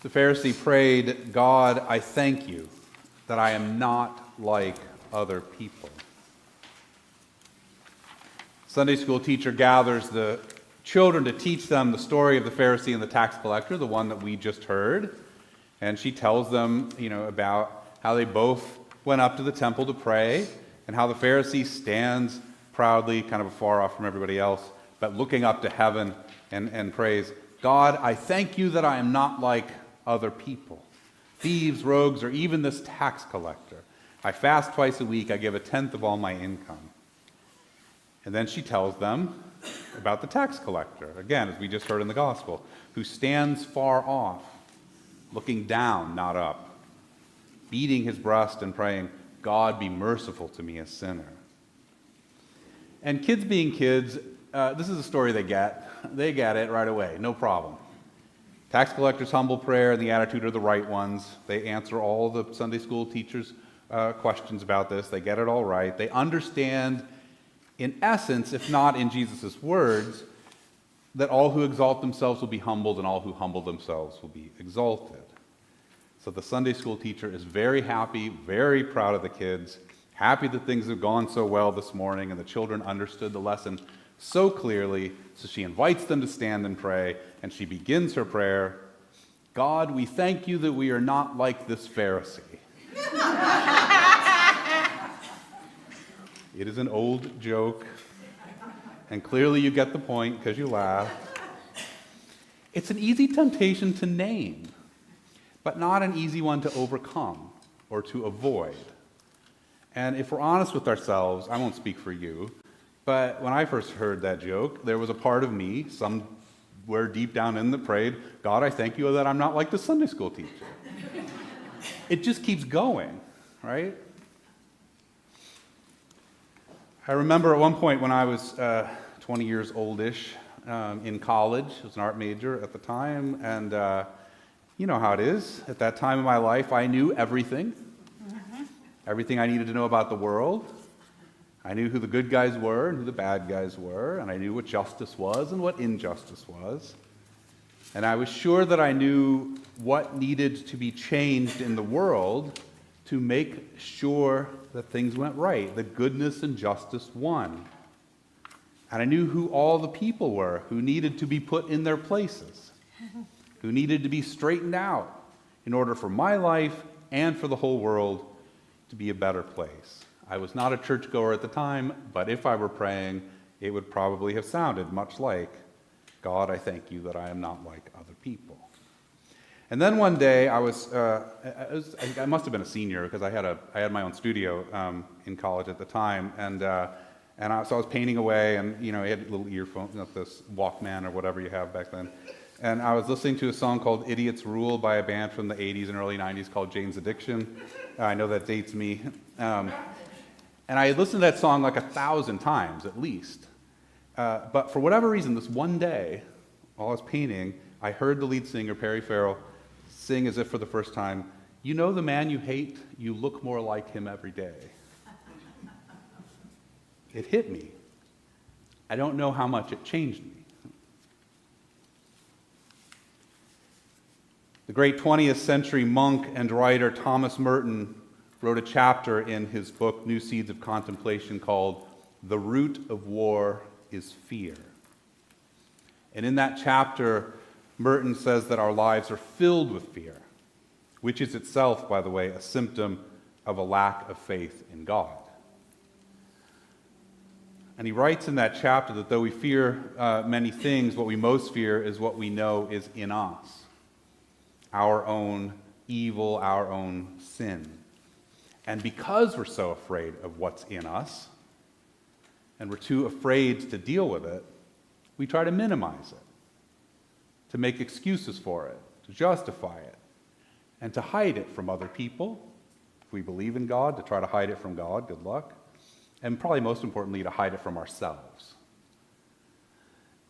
The Pharisee prayed, "God, I thank you that I am not like other people." Sunday school teacher gathers the children to teach them the story of the Pharisee and the tax collector, the one that we just heard. And she tells them, about how they both went up to the temple to pray, and how the Pharisee stands proudly, kind of afar off from everybody else, but looking up to heaven and prays, "God, I thank you that I am not like other people, thieves, rogues, or even this tax collector. I fast twice a week. I give a tenth of all my income." And then she tells them about the tax collector, again, as we just heard in the gospel, who stands far off, looking down, not up, beating his breast and praying, "God, be merciful to me, a sinner." And kids being kids, this is a story they get. They get it right away, no problem. Tax collector's humble prayer and the attitude are the right ones. They answer all the Sunday school teachers' questions about this. They get it all right. They understand, in essence, if not in Jesus' words, that all who exalt themselves will be humbled and all who humble themselves will be exalted. So the Sunday school teacher is very happy, very proud of the kids, happy that things have gone so well this morning and the children understood the lesson so clearly. So she invites them to stand and pray, and she begins her prayer, "God, we thank you that we are not like this Pharisee." It is an old joke, and clearly you get the point because you laugh. It's an easy temptation to name, but not an easy one to overcome or to avoid. And if we're honest with ourselves, I won't speak for you, but when I first heard that joke, there was a part of me, somewhere deep down in the prayed, "God, I thank you that I'm not like the Sunday school teacher." It just keeps going, right? I remember at one point when I was 20 years oldish in college. I was an art major at the time, and you know how it is. At that time in my life, I knew everything. Everything I needed to know about the world. I knew who the good guys were and who the bad guys were, and I knew what justice was and what injustice was. And I was sure that I knew what needed to be changed in the world to make sure that things went right, that goodness and justice won. And I knew who all the people were who needed to be put in their places, who needed to be straightened out in order for my life and for the whole world to be a better place. I was not a churchgoer at the time, but if I were praying, it would probably have sounded much like, "God, I thank you that I am not like other people." And then one day, I must have been a senior because I had my own studio in college at the time, so I was painting away, and I had little earphones, not this Walkman or whatever you have back then, and I was listening to a song called "Idiot's Rule" by a band from the 80s and early 90s called Jane's Addiction. I know that dates me, and I had listened to that song like 1,000 times at least, but for whatever reason, this one day, while I was painting, I heard the lead singer, Perry Farrell, sing as if for the first time, "You know the man you hate, you look more like him every day." It hit me. I don't know how much it changed me. The great 20th century monk and writer Thomas Merton wrote a chapter in his book, New Seeds of Contemplation, called "The Root of War is Fear." And in that chapter, Merton says that our lives are filled with fear, which is itself, by the way, a symptom of a lack of faith in God. And he writes in that chapter that though we fear many things, what we most fear is what we know is in us, our own evil, our own sin. And because we're so afraid of what's in us, and we're too afraid to deal with it, we try to minimize it, to make excuses for it, to justify it, and to hide it from other people. If we believe in God, to try to hide it from God, good luck. And probably most importantly, to hide it from ourselves.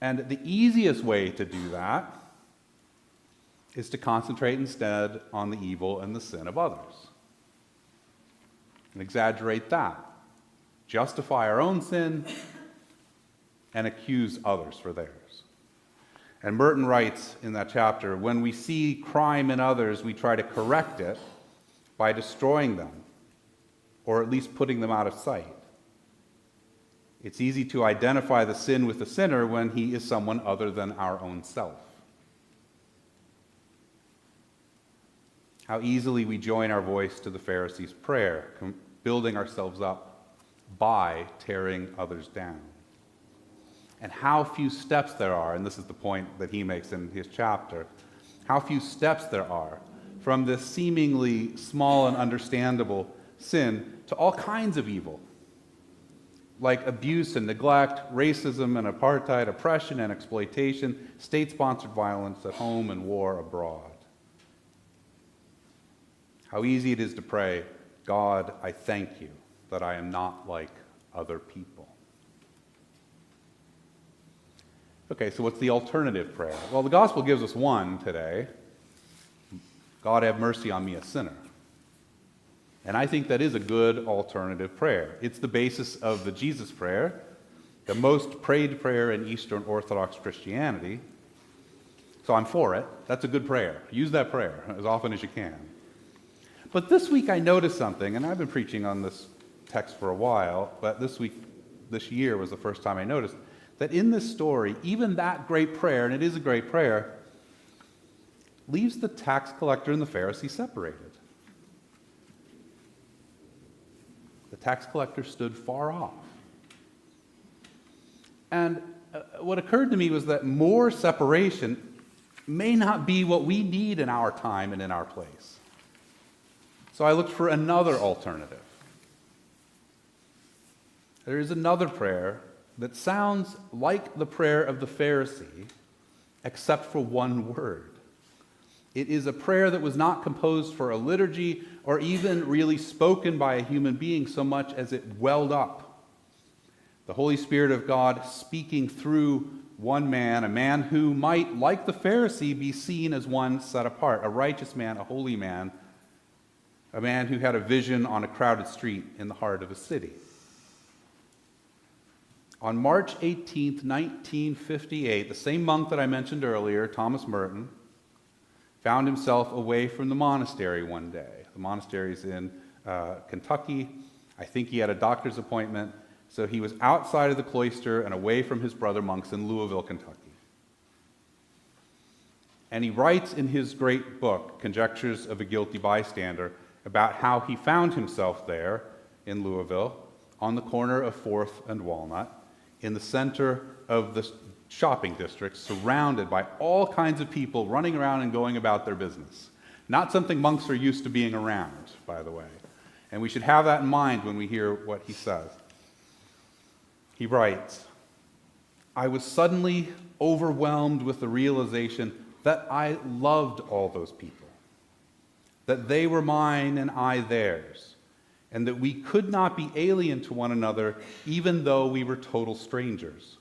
And the easiest way to do that is to concentrate instead on the evil and the sin of others. And exaggerate that. Justify our own sin and accuse others for theirs. And Merton writes in that chapter, when we see crime in others, we try to correct it by destroying them, or at least putting them out of sight. It's easy to identify the sin with the sinner when he is someone other than our own self. How easily we join our voice to the Pharisees' prayer, building ourselves up by tearing others down. And how few steps there are, and this is the point that he makes in his chapter, how few steps there are from this seemingly small and understandable sin to all kinds of evil, like abuse and neglect, racism and apartheid, oppression and exploitation, state-sponsored violence at home and war abroad. How easy it is to pray, God, I thank you that I am not like other people. Okay, so what's the alternative prayer? Well, the gospel gives us one today. God, have mercy on me, a sinner. And I think that is a good alternative prayer. It's the basis of the Jesus prayer, the most prayed prayer in Eastern Orthodox Christianity. So I'm for it. That's a good prayer. Use that prayer as often as you can. But this week I noticed something, and I've been preaching on this text for a while, but this year was the first time I noticed that in this story, even that great prayer, and it is a great prayer, leaves the tax collector and the Pharisee separated. The tax collector stood far off. And what occurred to me was that more separation may not be what we need in our time and in our place. So I looked for another alternative. There is another prayer that sounds like the prayer of the Pharisee, except for one word. It is a prayer that was not composed for a liturgy or even really spoken by a human being so much as it welled up. The Holy Spirit of God speaking through one man, a man who might, like the Pharisee, be seen as one set apart, a righteous man, a holy man, a man who had a vision on a crowded street in the heart of a city. On March 18th, 1958, the same monk that I mentioned earlier, Thomas Merton, found himself away from the monastery one day. The monastery's in Kentucky. I think he had a doctor's appointment, so he was outside of the cloister and away from his brother monks in Louisville, Kentucky. And he writes in his great book, Conjectures of a Guilty Bystander, about how he found himself there in Louisville on the corner of 4th and Walnut, in the center of the shopping district, surrounded by all kinds of people running around and going about their business. Not something monks are used to being around, by the way. And we should have that in mind when we hear what he says. He writes, I was suddenly overwhelmed with the realization that I loved all those people, that they were mine and I theirs, and that we could not be alien to one another even though we were total strangers.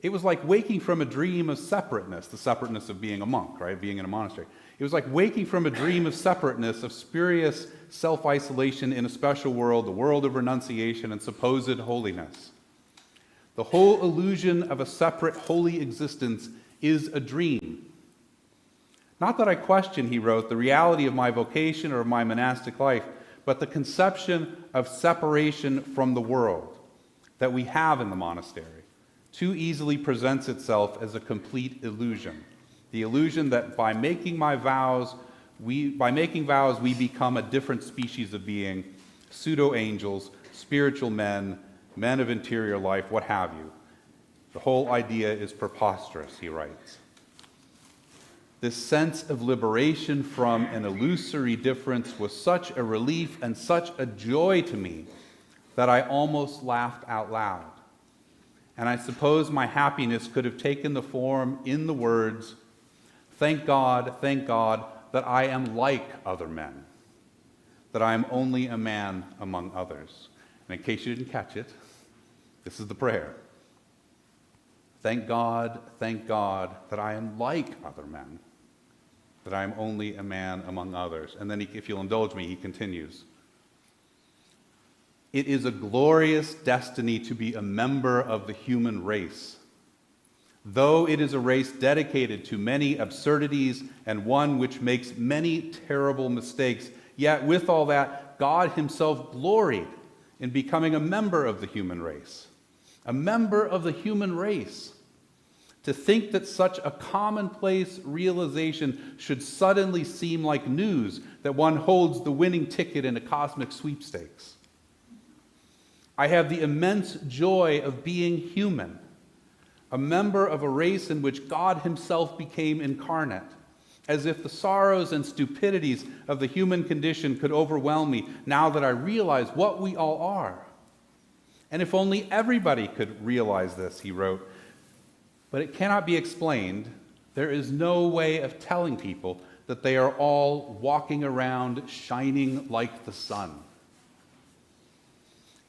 It was like waking from a dream of separateness, the separateness of being a monk, right? Being in a monastery. It was like waking from a dream of separateness, of spurious self-isolation in a special world, the world of renunciation and supposed holiness. The whole illusion of a separate, holy existence is a dream. Not that I question, he wrote, the reality of my vocation or of my monastic life, but the conception of separation from the world that we have in the monastery too easily presents itself as a complete illusion. The illusion that by making vows, we become a different species of being, pseudo-angels, spiritual men, men of interior life, what have you. The whole idea is preposterous, he writes. This sense of liberation from an illusory difference was such a relief and such a joy to me that I almost laughed out loud. And I suppose my happiness could have taken the form in the words, thank God, that I am like other men, that I am only a man among others. And in case you didn't catch it, this is the prayer. Thank God, that I am like other men, that I am only a man among others. And then, if you'll indulge me, he continues. It is a glorious destiny to be a member of the human race, Though it is a race dedicated to many absurdities and one which makes many terrible mistakes, yet with all that, God himself gloried in becoming a member of the human race. A member of the human race. To think that such a commonplace realization should suddenly seem like news, that one holds the winning ticket in a cosmic sweepstakes. I have the immense joy of being human, a member of a race in which God himself became incarnate, as if the sorrows and stupidities of the human condition could overwhelm me now that I realize what we all are. And if only everybody could realize this, he wrote. But it cannot be explained. There is no way of telling people that they are all walking around shining like the sun.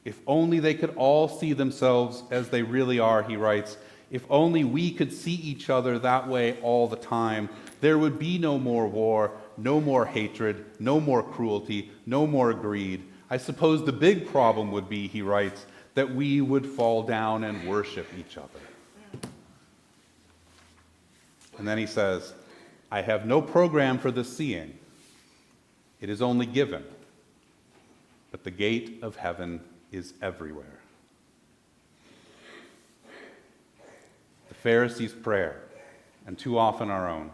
If only they could all see themselves as they really are, he writes. If only we could see each other that way all the time, there would be no more war, no more hatred, no more cruelty, no more greed. I suppose the big problem would be, he writes, that we would fall down and worship each other. And then he says, I have no program for the seeing. It is only given. But the gate of heaven is everywhere. The Pharisees' prayer, and too often our own.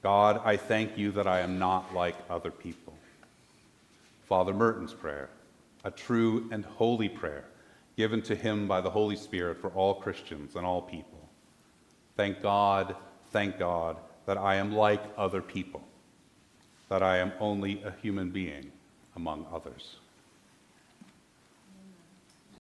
God, I thank you that I am not like other people. Father Merton's prayer, a true and holy prayer given to him by the Holy Spirit for all Christians and all people. Thank God that I am like other people, that I am only a human being among others.